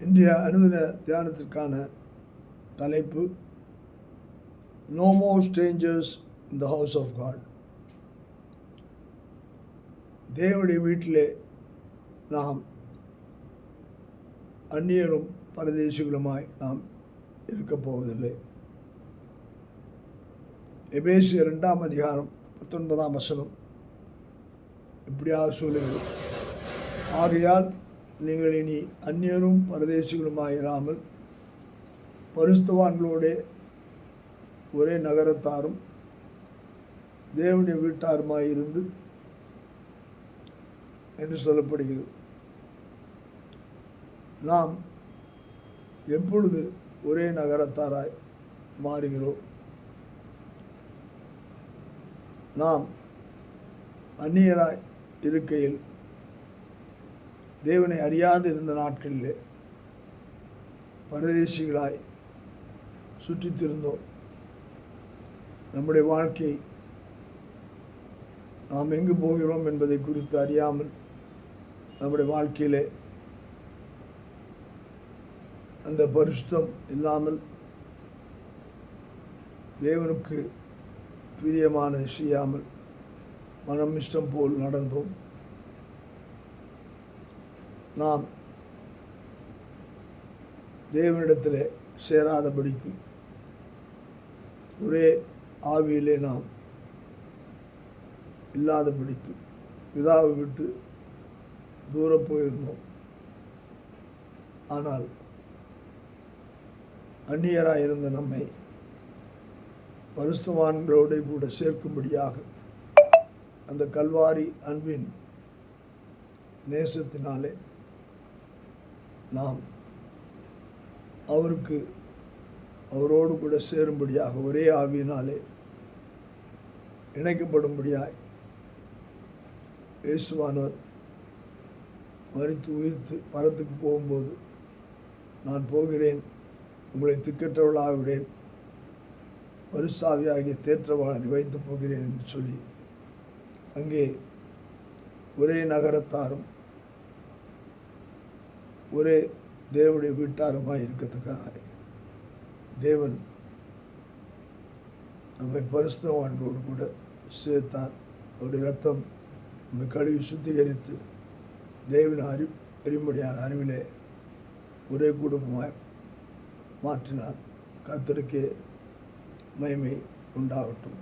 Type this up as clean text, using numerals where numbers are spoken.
இன்றைய அனுதின தியானத்திற்கான தலைப்பு no more strangers in the house of God. தேவனுடைய வீட்டிலே நாம் அந்நியரும் பரதேசிகளுமாய் நாம் இருக்கப் போவதில்லை. எபேசியர் 2 அதிகாரம் 19 வசனம் இப்படியாக சொல்லுகிறது, ஆகையால் நீங்கள் இனி அந்நியரும் பரதேசிகளுமாயிராமல் பரிசுத்தவான்களோட ஒரே நகரத்தாரும் தேவனுடைய வீட்டாருமாயிருந்து என்று சொல்லப்படுகிறது. நாம் எப்பொழுது ஒரே நகரத்தாராய் மாறுகிறோம்? நாம் அந்நியராய் இருக்கையில், தேவனை அறியாது இருந்த நாட்களிலே பரதேசிகளாய் சுற்றித்திருந்தோம். நம்முடைய வாழ்க்கை நாம் எங்கு போகிறோம் என்பதை குறித்து அறியாமல் நம்முடைய வாழ்க்கையிலே அந்த பரிசுத்தம் இல்லாமல் தேவனுக்கு பிரியமானதை செய்யாமல் மனம் இஷ்டம் போல் நடந்தோம். நாம் தேவனிடத்தில் சேராதபடிக்கு ஒரே ஆவியிலே நாம் இல்லாதபடிக்கு பிதாவை விட்டு தூர போயிருந்தோம். ஆனால் அந்நியராயிருந்த நம்மை பரிசுத்தவான்களோடு கூட சேர்க்கும்படியாக அந்த கல்வாரி அன்பின் நேசத்தினாலே நாம் அவரோடு கூட சேரும்படியாக ஒரே ஆவியினாலே இணைக்கப்படும்படியாய் இயேசுவானவர் மரித்து உயிர்த்து பரத்துக்கு போகும்போது, நான் போகிறேன், உங்களை திக்கற்றவளாகிவிடேன், பரிசாவியாகிய தேற்றவாளனை வைத்து போகிறேன் என்று சொல்லி அங்கே ஒரே நகரத்தாரும் ஒரே தேவனுடைய வீட்டாருமாய் இருக்கத்தக்காக தேவன் நம்மை பரிசுத்தவான்களோடு கூட சேர்த்தார். அவருடைய ரத்தம் நம்மை கழுவி சுத்திகரித்து தேவனை அறியும்படியான அறிவிலே ஒரே குடும்பமாய் மாற்றினார். கர்த்தருக்கே மகிமை உண்டாகட்டும்.